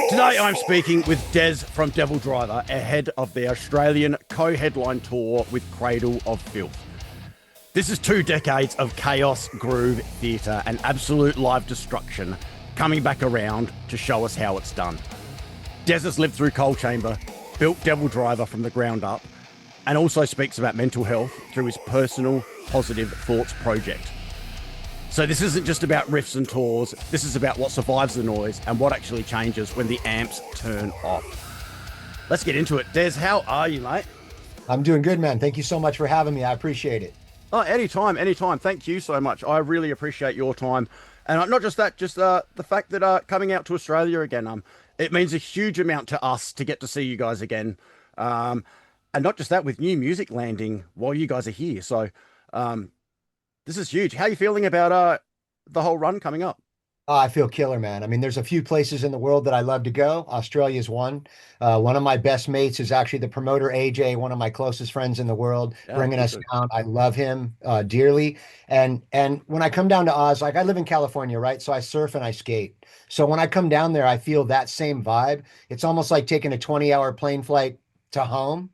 Today I'm speaking with Dez from DevilDriver ahead of the Australian co-headline tour with Cradle of Filth. This is 2 decades of chaos, groove, theatre and absolute live destruction coming back around to show us how it's done. Dez has lived through Coal Chamber, built DevilDriver from the ground up, and also speaks about mental health through his personal Positive Thoughts project. So this isn't just about riffs and tours, this is about what survives the noise and what actually changes when the amps turn off. Let's get into it. Dez, how are you, mate? I'm doing good, man. Thank you so much for having me. I appreciate it. Oh, anytime. Thank you so much. I really appreciate your time. And not just that, just the fact that coming out to Australia again, it means a huge amount to us to get to see you guys again. And not just that, with new music landing while you guys are here. So this is huge. How are you feeling about the whole run coming up? Oh, I feel killer, man. I mean, there's a few places in the world that I love to go. Australia's one. One of my best mates is actually the promoter, AJ, one of my closest friends in the world, Yeah, bringing us down. I love him dearly. And when I come down to Oz, like I live in California, right? So I surf and I skate. So when I come down there, I feel that same vibe. It's almost like taking a 20-hour plane flight to home.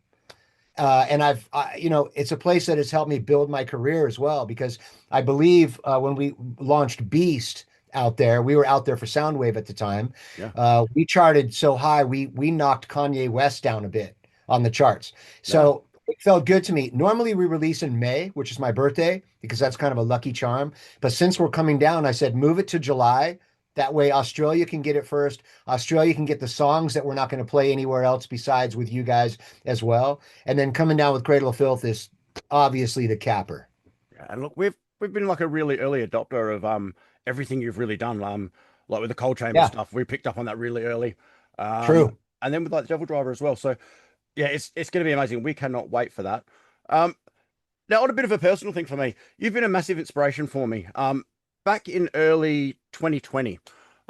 And it's a place that has helped me build my career as well, because I believe when we launched Beast out there, we were out there for Soundwave at the time. yeah, We charted so high, we knocked Kanye West down a bit on the charts. yeah. So it felt good to me. Normally we release in May, which is my birthday, because that's kind of a lucky charm. But since we're coming down, I said, move it to July. That way Australia can get it first. Australia can get the songs that we're not going to play anywhere else besides with you guys as well. And then coming down with Cradle of Filth is obviously the capper. Yeah. And look, we've been like a really early adopter of everything you've really done. Like with the Coal Chamber Yeah, stuff, we picked up on that really early. true. And then with like DevilDriver as well. So yeah, it's going to be amazing. We cannot wait for that. Um, Now, on a bit of a personal thing for me, you've been a massive inspiration for me. Back in early 2020,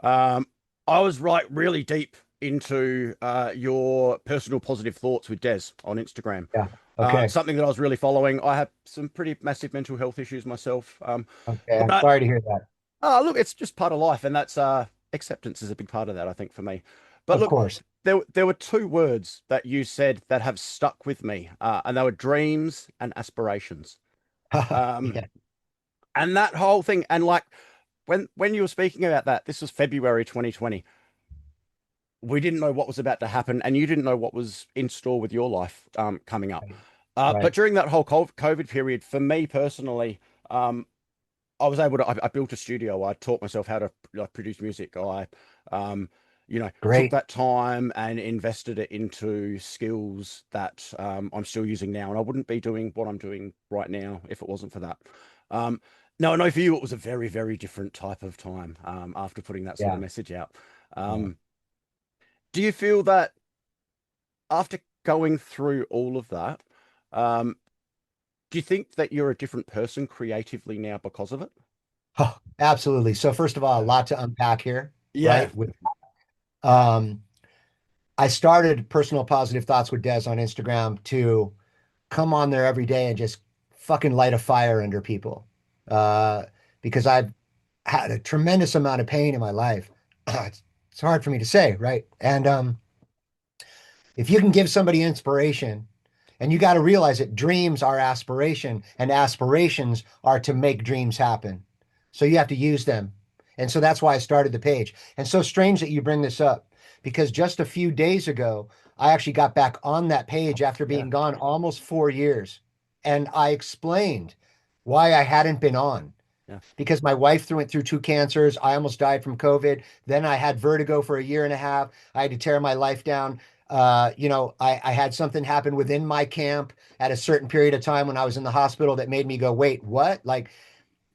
um, I was really deep into your personal positive thoughts with Des on Instagram. Yeah. Okay. Something that I was really following. I have some pretty massive mental health issues myself. Okay. I'm But sorry to hear that. look, it's just part of life, and that's acceptance is a big part of that, I think, for me. But Of look, course. there were 2 words that you said that have stuck with me, and they were dreams and aspirations. Um, Yeah. and that whole thing, and like when you were speaking about that, this was February 2020. We didn't know what was about to happen, and you didn't know what was in store with your life coming up. Right. But Right. during that whole COVID period, for me personally, I was able to. I built a studio. I taught myself how to like produce music. Um, took Great. that time and invested it into skills that I'm still using now, and I wouldn't be doing what I'm doing right now if it wasn't for that. Um, no, I know for you it was a very, very different type of time after putting that sort of Yeah. message out. Yeah. Um, do you feel that after going through all of that, um, do you think that you're a different person creatively now because of it? Oh, absolutely. So first of all, a lot to unpack here, Yeah, right? Um, I started personal positive thoughts with Des on Instagram to come on there every day and just fucking light a fire under people. Uh, because I've had a tremendous amount of pain in my life. It's hard for me to say, right? And if you can give somebody inspiration, and you got to realize that dreams are aspiration, and aspirations are to make dreams happen. So you have to use them. And so that's why I started the page. And so strange that you bring this up, because just a few days ago, I actually got back on that page after yeah, being gone almost 4 years. And I explained why I hadn't been on, yeah, because my wife went through 2 cancers. I almost died from COVID. Then I had vertigo for a year and a half. I had to tear my life down. I had something happen within my camp at a certain period of time when I was in the hospital that made me go, wait, what? Like,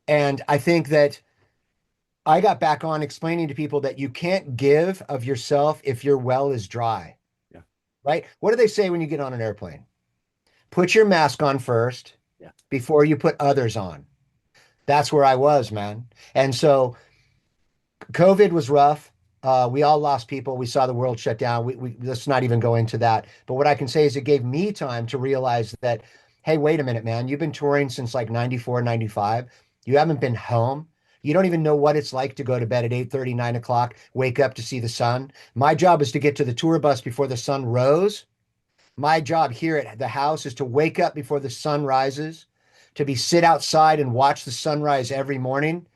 and I think that I got back on explaining to people that you can't give of yourself if your well is dry, yeah, right? What do they say when you get on an airplane? Put your mask on first yeah. before you put others on. That's where I was, man. And so COVID was rough. We all lost people. We saw the world shut down. Let's not even go into that. But what I can say is it gave me time to realize that, hey, wait a minute, man. You've been touring since like 94, 95. You haven't been home. You don't even know what it's like to go to bed at 8:30, 9 o'clock, wake up to see the sun. My job is to get to the tour bus before the sun rose. My job here at the house is to wake up before the sun rises, to be sit outside and watch the sunrise every morning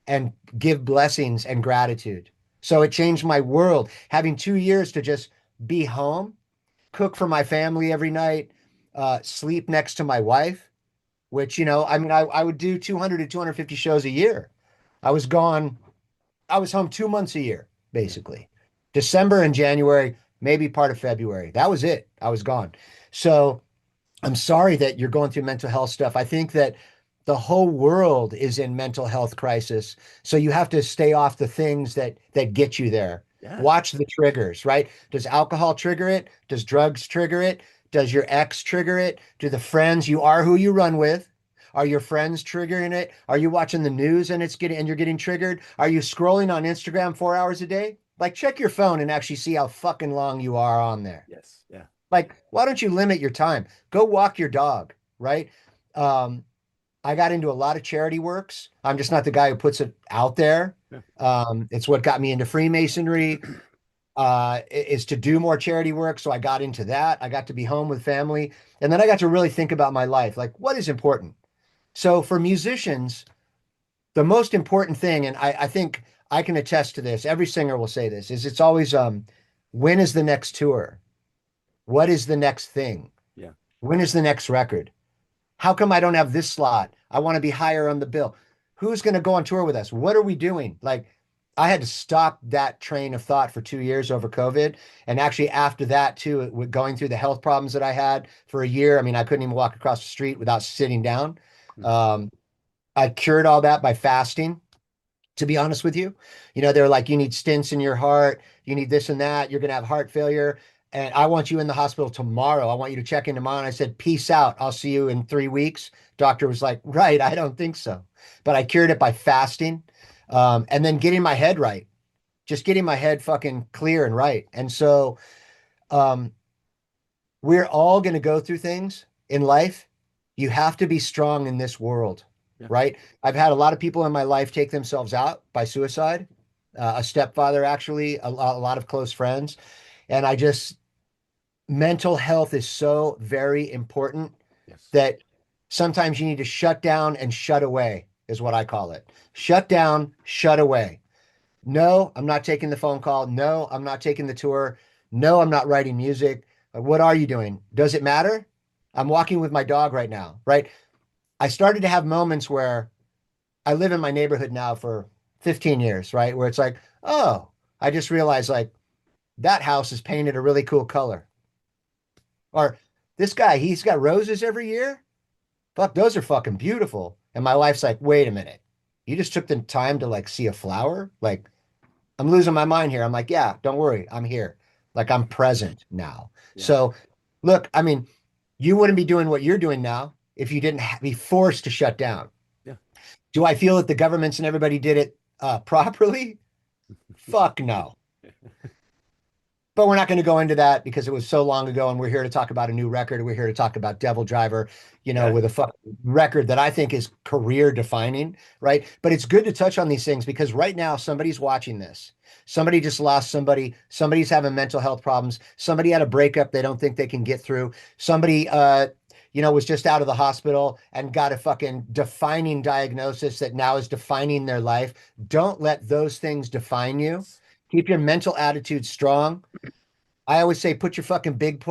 and give blessings and gratitude. So it changed my world. Having 2 years to just be home, cook for my family every night, sleep next to my wife, which, I mean, I would do 200 to 250 shows a year. I was gone. I was home 2 months a year, basically. December and January, maybe part of February. That was it. I was gone. So I'm sorry that you're going through mental health stuff. I think that the whole world is in mental health crisis. So you have to stay off the things that get you there. Yeah. Watch the triggers, right? Does alcohol trigger it? Does drugs trigger it? Does your ex trigger it? Do the friends you are who you run with? Are your friends triggering it? Are you watching the news and you're getting triggered? Are you scrolling on Instagram 4 hours a day? Like, check your phone and actually see how fucking long you are on there. Yes. Yeah. Like, why don't you limit your time? Go walk your dog, right? I got into a lot of charity works. I'm just not the guy who puts it out there. Yeah. It's what got me into Freemasonry, is to do more charity work. So I got into that. I got to be home with family. And then I got to really think about my life. Like, what is important? So for musicians, the most important thing, and I think I can attest to this, every singer will say this, is it's always, when is the next tour? What is the next thing? Yeah. When is the next record? How come I don't have this slot? I want to be higher on the bill. Who's going to go on tour with us? What are we doing? Like, I had to stop that train of thought for 2 years over COVID. And actually after that too, with going through the health problems that I had for a year, I mean, I couldn't even walk across the street without sitting down. Um, I cured all that by fasting, to be honest with you. They're like, you need stents in your heart, you need this and that, you're going to have heart failure. And I want you in the hospital tomorrow. I want you to check in tomorrow. And I said, peace out. I'll see you in 3 weeks. Doctor was like, right, I don't think so. But I cured it by fasting, and then getting my head right, just getting my head fucking clear and right. And so um, we're all going to go through things in life. You have to be strong in this world, right? I've had a lot of people in my life take themselves out by suicide. A stepfather, actually, a lot of close friends. And mental health is so very important that sometimes you need to shut down and shut away, is what I call it. Shut down, shut away. No, I'm not taking the phone call. No, I'm not taking the tour. No, I'm not writing music. What are you doing? Does it matter? I'm walking with my dog right now, right? I started to have moments where I live in my neighborhood now for 15 years, right? Where it's like, oh, I just realized, like, that house is painted a really cool color. Or this guy, he's got roses every year. Fuck, those are fucking beautiful. And my wife's like, wait a minute. You just took the time to like see a flower? Like, I'm losing my mind here. I'm like, yeah, don't worry. I'm here. Like, I'm present now. Yeah. So look, I mean, you wouldn't be doing what you're doing now if you didn't be forced to shut down. Yeah. Do I feel that the governments and everybody did it properly? Fuck no. But we're not going to go into that because it was so long ago, and we're here to talk about a new record. We're here to talk about DevilDriver, with a fucking record that I think is career defining, right? But it's good to touch on these things because right now somebody's watching this. Somebody just lost somebody. Somebody's having mental health problems. Somebody had a breakup they don't think they can get through. Somebody, was just out of the hospital and got a fucking defining diagnosis that now is defining their life. Don't let those things define you. Keep your mental attitude strong. I always say, put your fucking big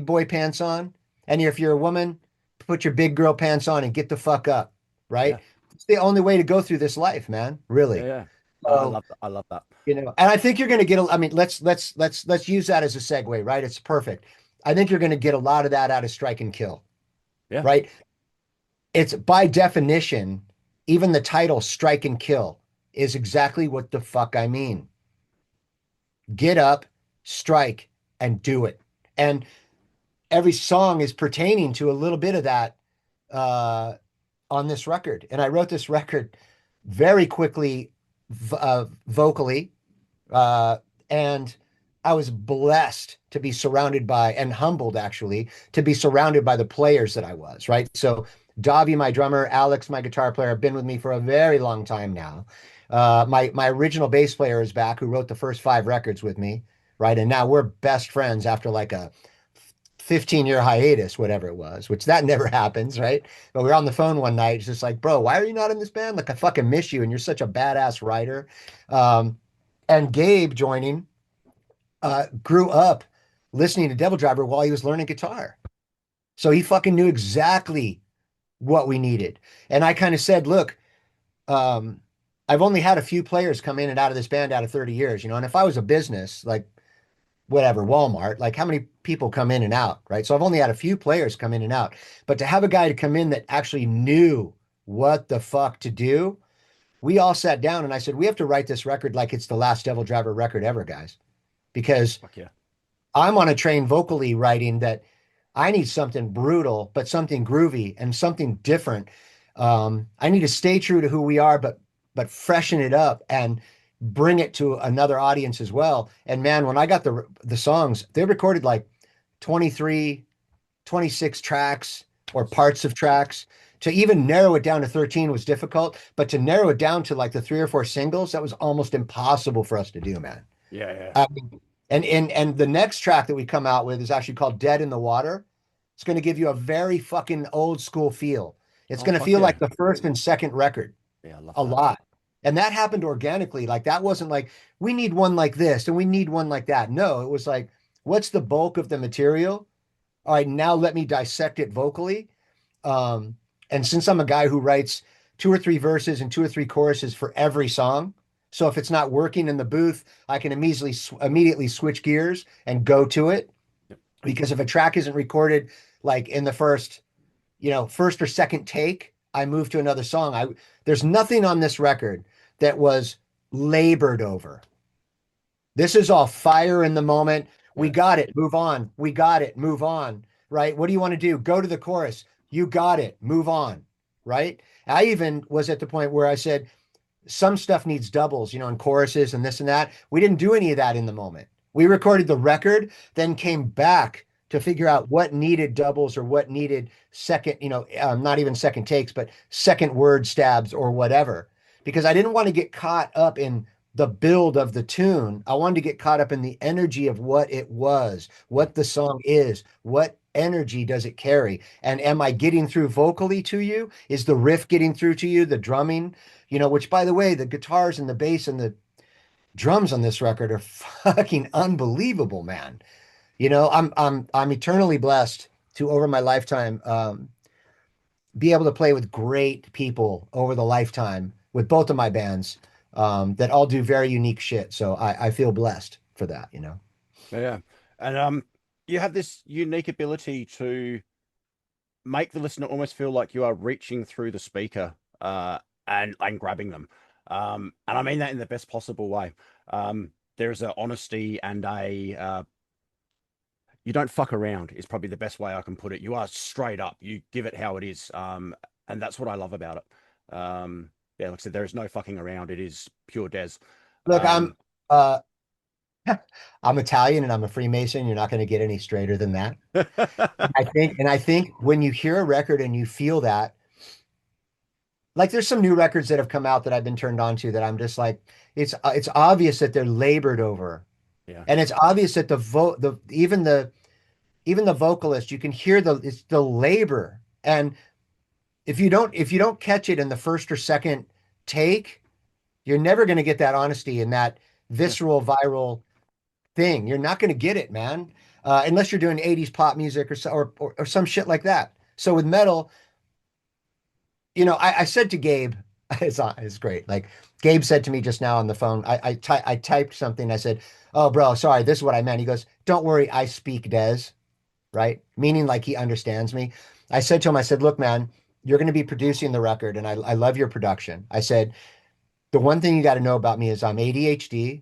boy pants on. And if you're a woman, put your big girl pants on and get the fuck up. Right. Yeah. It's the only way to go through this life, man. Really. Yeah. So, I love that. I love that. And I think you're going to get, I mean, let's use that as a segue, right? It's perfect. I think you're going to get a lot of that out of Strike and Kill. Yeah. Right. It's by definition, even the title Strike and Kill is exactly what the fuck I mean. Get up, strike, and do it. And every song is pertaining to a little bit of that on this record. And I wrote this record very quickly, vocally, and I was blessed to be surrounded by, and humbled actually, to be surrounded by the players that I was, right? So Davi, my drummer, Alex, my guitar player, have been with me for a very long time now. My original bass player is back, who wrote the first 5 records with me, right? And now we're best friends after like a 15-year hiatus, whatever it was, which that never happens, right? But we were on the phone one night. It's just like, bro, why are you not in this band? Like, I fucking miss you, and you're such a badass writer. Um, and Gabe joining grew up listening to DevilDriver while he was learning guitar. So he fucking knew exactly what we needed. And I kind of said, look, um, I've only had a few players come in and out of this band out of 30 years, and if I was a business, like whatever, Walmart, like how many people come in and out, right? So I've only had a few players come in and out, but to have a guy to come in that actually knew what the fuck to do, we all sat down and I said, we have to write this record like it's the last DevilDriver record ever, guys, because Fuck yeah. I'm on a train vocally writing that I need something brutal, but something groovy and something different. I need to stay true to who we are, but freshen it up and bring it to another audience as well. And man, when I got the songs, they recorded like 23, 26 tracks or parts of tracks. To even narrow it down to 13 was difficult, but to narrow it down to like the 3 or 4 singles, that was almost impossible for us to do, man. Yeah, yeah. And the next track that we come out with is actually called Dead in the Water. It's going to give you a very fucking old school feel. It's Oh, going to fuck feel yeah. like the first and second record Yeah, I love a that. lot. And that happened organically. Like that wasn't like, we need one like this and we need one like that. No, it was like, what's the bulk of the material? All right, now let me dissect it vocally. Um, and since I'm a guy who writes 2 or 3 verses and 2 or 3 choruses for every song, so if it's not working in the booth, I can immediately switch gears and go to it. Yep. Because if a track isn't recorded like in the first or second take, I move to another song. There's nothing on this record that was labored over. This is all fire in the moment. We Yeah. got it, move on. We got it, move on. Right? What do you want to do? Go to the chorus. You got it, move on. Right? I even was at the point where I said, some stuff needs doubles, and choruses and this and that. We didn't do any of that in the moment. We recorded the record, then came back to figure out what needed doubles or what needed second, not even second takes, but second word stabs or whatever. Because I didn't want to get caught up in the build of the tune. I wanted to get caught up in the energy of what it was, Yeah. what the song is, what energy does it carry? And am I getting through vocally to you? Is the riff getting through to you? The drumming? Which by the way, the guitars and the bass and the drums on this record are fucking unbelievable, man. I'm eternally blessed to over my lifetime be able to play with great people over the lifetime with both of my bands that all do very unique shit. So I feel blessed for that. Yeah. And you have this unique ability to make the listener almost feel like you are reaching through the speaker and grabbing them. And I mean that in the best possible way. There's a honesty and a you don't fuck around is probably the best way I can put it. You are straight up. You give it how it is. And that's what I love about it. Yeah, like I said, there is no fucking around. It is pure Des. Look, Um, uh I'm Italian and I'm a Freemason. You're not going to get any straighter than that. I think when you hear a record and you feel that, like there's some new records that have come out that I've been turned on to that I'm just like, it's obvious that they're labored over. yeah, And it's obvious that even the vocalist, you can hear it's the labor. And if you don't catch it in the first or second take, you're never going to get that honesty and that yeah, visceral viral thing. You're not going to get it, man. Unless you're doing 80s pop music or some shit like that. So with metal, I said to Gabe, it's great. Like Gabe said to me just now on the phone, I typed something. I said, "Oh, bro, sorry, this is what I meant." He goes, "Don't worry, I speak Des," right? Meaning like he understands me. I said to him, I said, "Look, man, you're going to be producing the record, and I love your production." I said, "The one thing you got to know about me is I'm ADHD.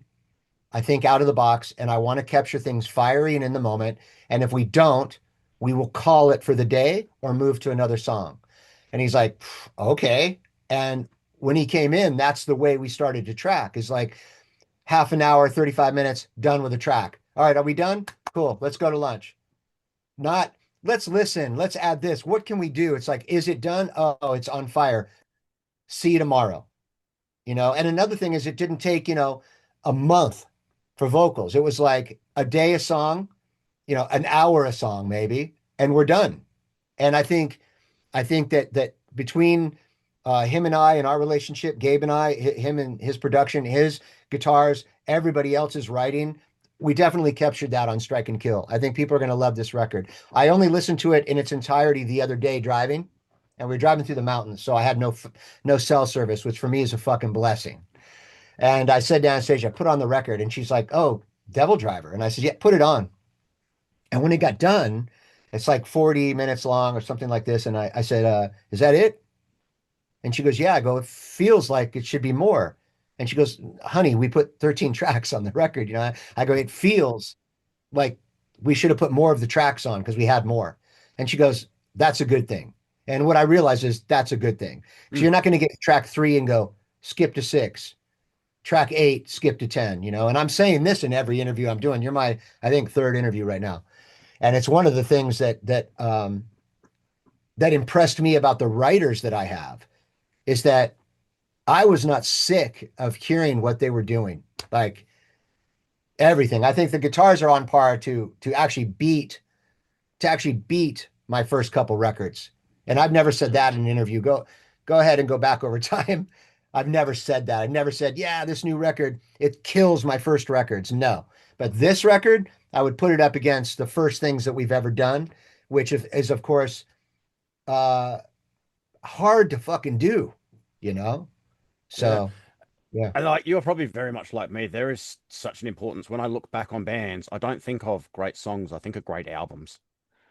I think out of the box, and I want to capture things fiery and in the moment. And if we don't, we will call it for the day or move to another song." And he's like, "Okay." And when he came in, that's the way we started to track. Is like half an hour, 35 minutes, done with the track. All right, are we done? Cool. Let's go to lunch. Not let's listen. Let's add this. What can we do? It's like, is it done? Oh, it's on fire. See you tomorrow. And another thing is it didn't take, a month for vocals. It was like a day a song, an hour a song maybe, and we're done. And I think that between him and I and our relationship, Gabe and I, him and his production, his guitars, everybody else's writing, we definitely captured that on Strike and Kill. I think people are going to love this record. I only listened to it in its entirety the other day driving, and we were driving through the mountains, so I had no cell service, which for me is a fucking blessing. And I said down stage, I put on the record, and she's like, "Oh, Devil Driver," and I said, "Yeah, put it on." And when it got done, it's like 40 minutes long or something like this. And I said, is that it? And she goes, yeah. I go, it feels like it should be more. And she goes, honey, we put 13 tracks on the record. I go, it feels like we should have put more of the tracks on because we had more. And she goes, that's a good thing. And what I realized is that's a good thing. Because you're not going to get track 3 and go, skip to 6. Track 8, skip to 10, And I'm saying this in every interview I'm doing. You're my, I think, third interview right now. And it's one of the things that impressed me about the writers that I have is that I was not sick of hearing what they were doing. Like everything. I think the guitars are on par to actually beat my first couple records. And I've never said that in an interview. Go ahead and go back over time. I've never said that. I've never said, yeah, this new record, it kills my first records. No. But this record, I would put it up against the first things that we've ever done, which is of course, uh, hard to fucking do, you know? Yeah. So, yeah. And like you're probably very much like me. There is such an importance. When I look back on bands, I don't think of great songs. I think of great albums.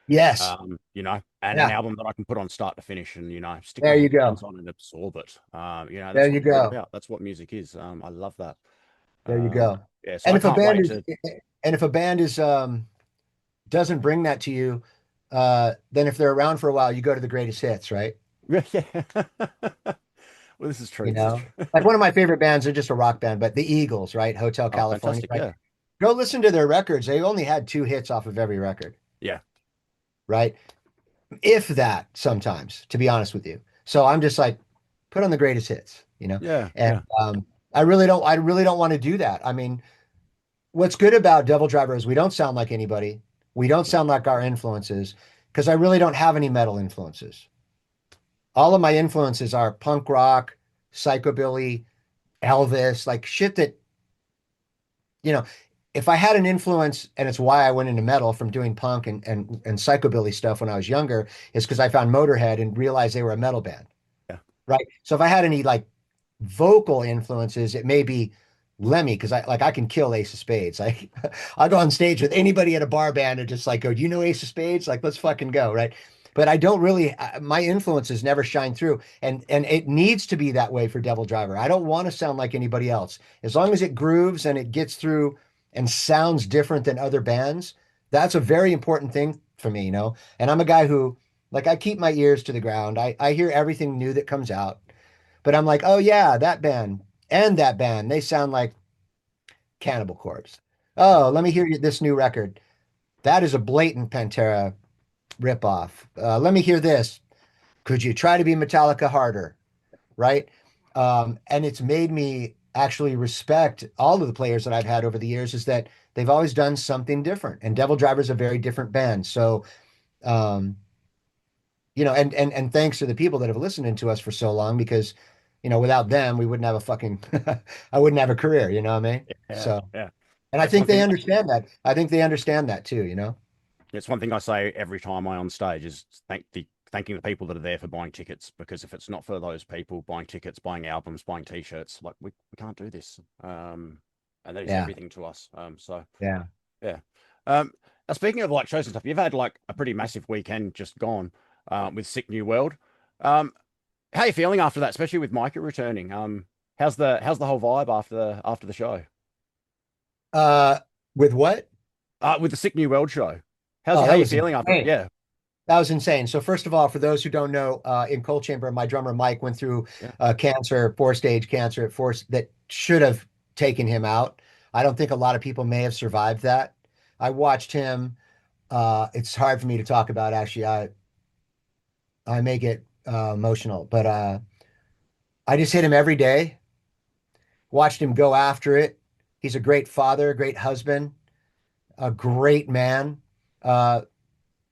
Yes. And an Yeah. album that I can put on start to finish and, stick There my you headphones go. on and absorb it. There That's what you it's all go. about. That's what music is. I love that. There you go. Yeah, so And I if a can't band wait is, to, and if a band is, doesn't bring that to you, then if they're around for a while, you go to the greatest hits, right? yeah. Well, this is true. You This is know, true. like one of my favorite bands, they're just a rock band, but the Eagles, right? Hotel Oh, California, fantastic. right? Yeah. Go listen to their records. They only had 2 hits off of every record, Yeah. right? If that sometimes, to be honest with you. So I'm just like, put on the greatest hits. Yeah. And Yeah. I really don't want to do that. I mean, what's good about Devil Driver is we don't sound like anybody. We don't sound like our influences because I really don't have any metal influences. All of my influences are punk rock, psychobilly, Elvis, like shit that, you know, if I had an influence, and it's why I went into metal from doing punk and psychobilly stuff when I was younger, is because I found Motorhead and realized they were a metal band, Yeah. right? So if I had any like vocal influences, it may be Lemmy, because I can kill Ace of Spades. Like I'll go on stage with anybody at a bar band and just like go, you know Ace of Spades? Like let's fucking go, right? But I don't really my influences never shine through. And it needs to be that way for Devil Driver. I don't want to sound like anybody else. As long as it grooves and it gets through and sounds different than other bands, that's a very important thing for me. And I'm a guy who like I keep my ears to the ground. I hear everything new that comes out. But I'm like, oh yeah, that band and that band, they sound like Cannibal Corpse. Oh, let me hear this new record. That is a blatant Pantera ripoff. Let me hear this. Could you try to be Metallica harder? Right? And it's made me actually respect all of the players that I've had over the years is that they've always done something different. And Devil Driver is a very different band. So, um, and thanks to the people that have listened to us for so long, because, without them, we wouldn't have a fucking, I wouldn't have a career, you know what I mean? Yeah. So, Yeah. and I That's think one they thing. understand that. I think they understand that too. It's one thing I say every time I'm on stage is thanking the people that are there for buying tickets, because if it's not for those people buying tickets, buying albums, buying t-shirts, like we can't do this. And that is Yeah. everything to us. So Yeah. yeah. Now speaking of like shows and stuff, you've had like a pretty massive weekend just gone with Sick New World. Um, how are you feeling after that, especially with Micah returning? How's the whole vibe after the show? Uh, with what? With the Sick New World show. Oh, How that you was feeling after it? insane. Yeah. That was insane. So first of all, for those who don't know, in Cold Chamber, my drummer Mike went through Yeah. cancer, 4-stage cancer at force that should have taken him out. I don't think a lot of people may have survived that. I watched him It's hard for me to talk about. Actually, I may get emotional, but I just hit him every day. Watched him go after it. He's a great father, a great husband, a great man. Uh,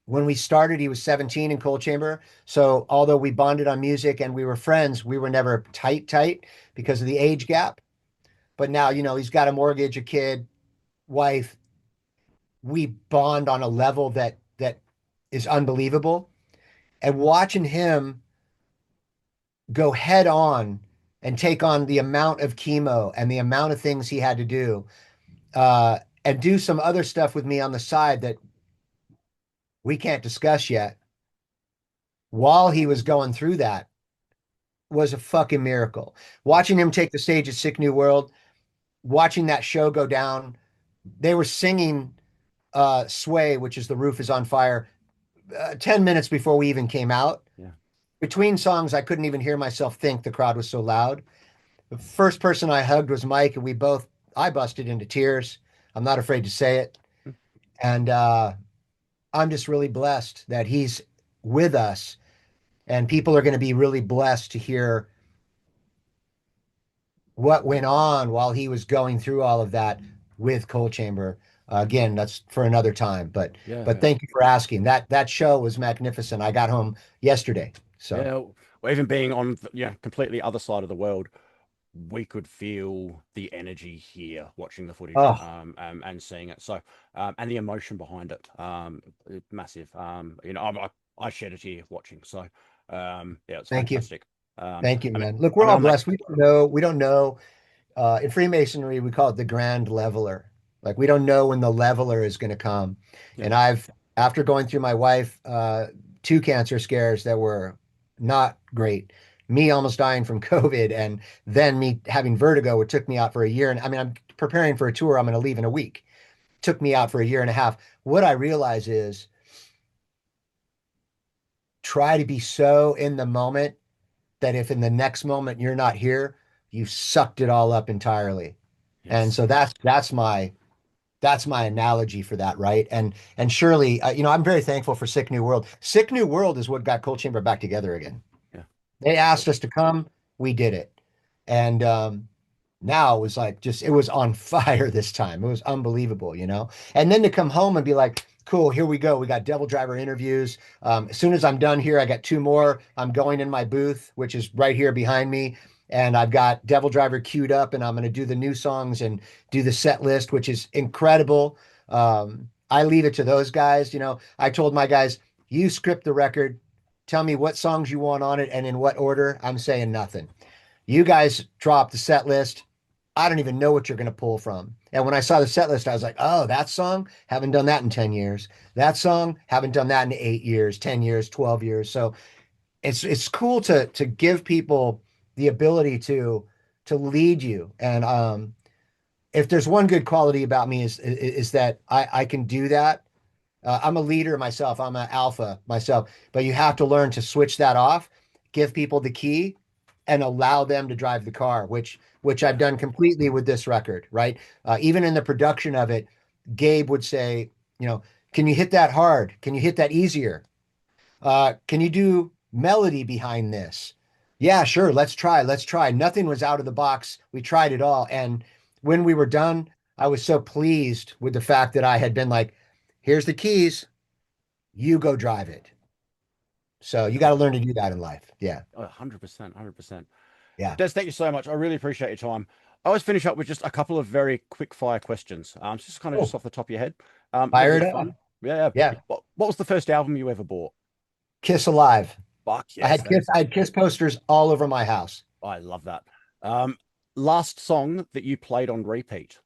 when we started, he was 17 in Cold Chamber. So although we bonded on music and we were friends, we were never tight because of the age gap. But now, he's got a mortgage, a kid, wife. We bond on a level that is unbelievable. And watching him go head on and take on the amount of chemo and the amount of things he had to do, and do some other stuff with me on the side that we can't discuss yet while he was going through that was a fucking miracle. Watching him take the stage at Sick New World, watching that show go down, they were singing Sway, which is The Roof is on Fire, 10 minutes before we even came out. Yeah. Between songs, I couldn't even hear myself think, the crowd was so loud. The first person I hugged was Mike, and I busted into tears. I'm not afraid to say it. And I'm just really blessed that he's with us, and people are going to be really blessed to hear what went on while he was going through all of that with Cold Chamber. Again, that's for another time, but Yeah. thank you for asking. That show was magnificent. I got home yesterday, so Yeah. Well, even being on completely other side of the world, we could feel the energy here watching the footage, oh, and seeing it. So, and the emotion behind it, massive. I shed a tear watching. So, yeah, it's thank you, fantastic. thank you, I mean, man. Look, I we're mean, all on that, blessed. We don't know. In Freemasonry, we call it the grand leveler. Like, we don't know when the leveler is going to come. yeah, And after going through my wife, two cancer scares that were not great, me almost dying from COVID, and then me having vertigo, it took me out for a year. And I mean, I'm preparing for a tour. I'm going to leave in a week. Took me out for a year and a half. What I realize is try to be so in the moment that if in the next moment you're not here, you sucked it all up entirely. And yes, so that's my analogy for that, right? And surely, I'm very thankful for Sick New World. Sick New World is what got Cold Chamber back together again. yeah, They that's asked awesome. us to come, we did it. And now it was like, just it was on fire this time. It was unbelievable. And then to come home and be like, cool, here we go. We got DevilDriver interviews. As soon as I'm done here, I got two more. I'm going in my booth, which is right here behind me. And I've got DevilDriver queued up, and I'm going to do the new songs and do the set list, which is incredible. I leave it to those guys. I told my guys, you script the record, tell me what songs you want on it and in what order. I'm saying nothing. You guys drop the set list. I don't even know what you're going to pull from. And when I saw the set list, I was like, oh, that song, haven't done that in 10 years. That song, haven't done that in 8 years, 10 years, 12 years. So it's cool to give people the ability to lead you. And if there's one good quality about me is that I can do that. I'm a leader myself. I'm an alpha myself, but you have to learn to switch that off, give people the key, and allow them to drive the car, which I've Yeah, done completely with this record, right? Even in the production of it, Gabe would say, can you hit that hard? Can you hit that easier? Can you do melody behind this? Yeah, sure. Let's try. Let's try. Nothing was out of the box. We tried it all. And when we were done, I was so pleased with the fact that I had been like, here's the keys. You go drive it. So you got to learn to do that in life. Yeah. 100%, 100%. Yeah. Des, thank you so much. I really appreciate your time. I always finish up with just a couple of very quick fire questions. Just kind of just Oh, off the top of your head. A little fire bit it of up. fun. Yeah. Yeah. What was the first album you ever bought? Kiss Alive. Fuck I yes, had that Kiss, is. I had Kiss posters all over my house. I love that. Um, Last song that you played on repeat.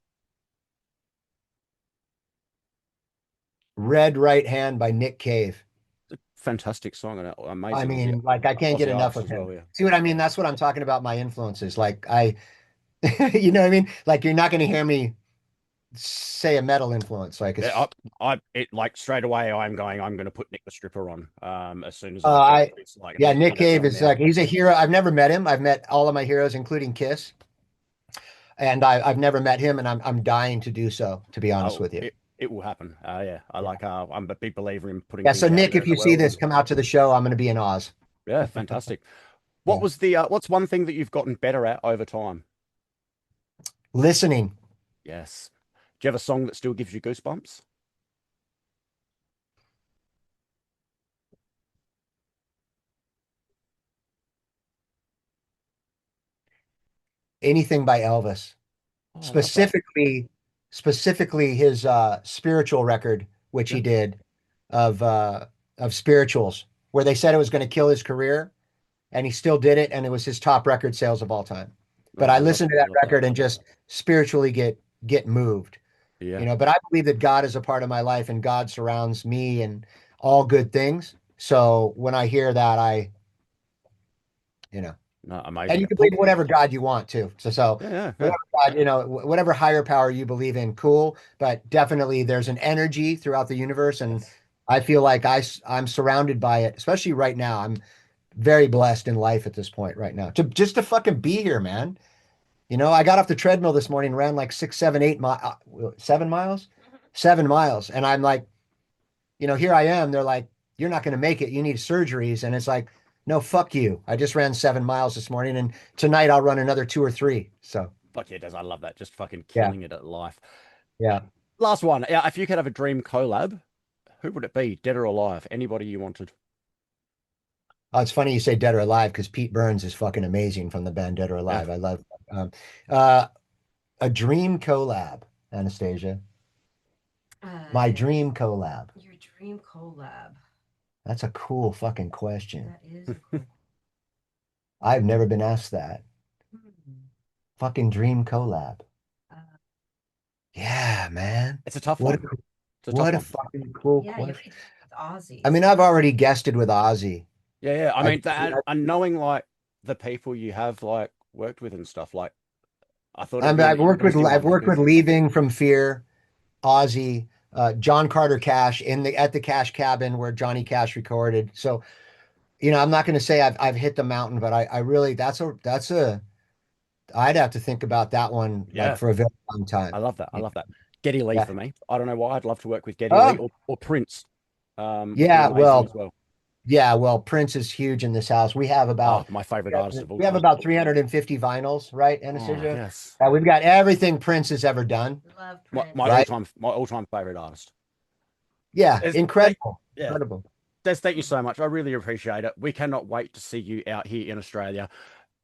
Red Right Hand by Nick Cave. Fantastic song and I amazing mean, like, I can't get Aussie enough artist of as well. him. Yeah. See what I mean? That's what I'm talking about. My influences. Like, you know what I mean? Like, you're not going to hear me say a metal influence. Like, Yeah, it's, like straight away. I'm going to put Nick the Stripper on. As soon as uh, I drop I, this, like yeah, immediately, Nick that's Cave on is now. like, he's a hero. I've never met him. I've met all of my heroes, including Kiss. And I've never met him, and I'm dying to do so, to be honest Oh, with you. It will happen. Yeah, I'm a big believer in putting Yeah. So things out Nick, there if in the you see world. this, And come out to the show. I'm going to be in Oz. yeah, fantastic. Yeah. What's one thing that you've gotten better at over time? Listening. Yes. Do you have a song that still gives you goosebumps? Anything by Elvis. Oh, I love that. Specifically his spiritual record, which Yeah. he did of spirituals, where they said it was going to kill his career, and he still did it, and it was his top record sales of all time. Oh, But I I listened to that love that. record and just spiritually get moved, Yeah. But I believe that God is a part of my life and God surrounds me and all good things. So when I hear that, you know, No, and amazing. you can believe whatever God you want to. So Yeah, yeah, yeah. whatever God, whatever higher power you believe in, cool. But definitely there's an energy throughout the universe. And Yes. I feel like I'm surrounded by it, especially right now. I'm very blessed in life at this point right now to fucking be here, man. I got off the treadmill this morning, ran like 7 miles, 7 miles. And I'm like, here I am. They're like, you're not going to make it. You need surgeries. And it's like, no, fuck you. I just ran 7 miles this morning, and tonight I'll run another two or three. So, Fuck yeah, Des. I love that. Just fucking yeah, killing it at life. yeah. Last one. Yeah, if you could have a dream collab, who would it be? Dead or alive? Anybody you wanted? Oh, it's funny you say Dead or Alive because Pete Burns is fucking amazing from the band Dead or Yeah. Alive. I love uh, a dream collab, Anastasia. My dream collab. Your dream collab. That's a cool fucking question. That is a cool. I've never been asked that. Hmm. Fucking dream collab. Uh, Yeah, man. It's a tough What one. a, It's a tough what a one. fucking cool yeah, you question. with Ozzy. I mean, I've already guested with Ozzy. Yeah, yeah. I I, mean, and knowing like the people you have like worked with and stuff, like I thought it I've really worked with interesting one I've worked with because Leaving from Fear, Ozzy, John Carter Cash at the Cash Cabin where Johnny Cash recorded. So, I'm not going to say I've hit the mountain, but I really that's a I'd have to think about that one like yeah, for a very long I time. love that. I love that. Geddy Lee Yeah. for me. I don't know why. I'd love to work with Geddy Lee Oh, or Prince. Would be yeah. amazing as Well, well. yeah. Well, Prince is huge in this house. We have Oh, about my favorite artist of all we have time. about 350 vinyls, right, Oh, Anastasia? yes. We've got everything Prince has ever done, Love My Prince. my right? all-time favorite artist. Yeah, Des, incredible, yeah. incredible. Des, thank you so much. I really appreciate it. We cannot wait to see you out here in Australia.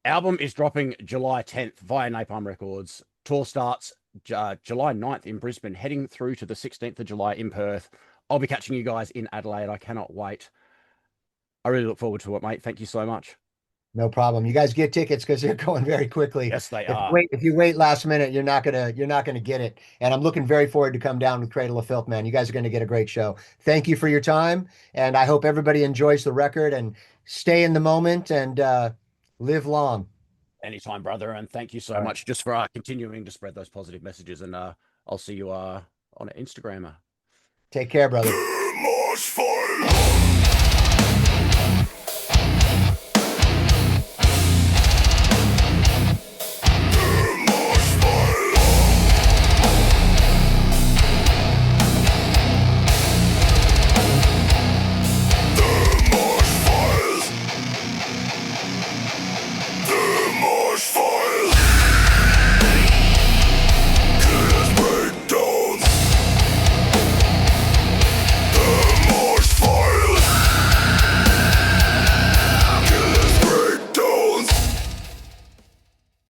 Album is dropping July 10th via Napalm Records. Tour starts July 9th in Brisbane, heading through to the 16th of July in Perth. I'll be catching you guys in Adelaide. I cannot wait. I really look forward to it, mate. Thank you so much. No problem. You guys get tickets because they're going very quickly. Yes, they If you are. wait last minute, you're not gonna get it. And I'm looking very forward to come down with Cradle of Filth, man. You guys are gonna get a great show. Thank you for your time, and I hope everybody enjoys the record and stay in the moment and live long. Anytime, brother. And thank you so All right. much just for continuing to spread those positive messages. And I'll see you on Instagram. Take care, brother. Too much fun.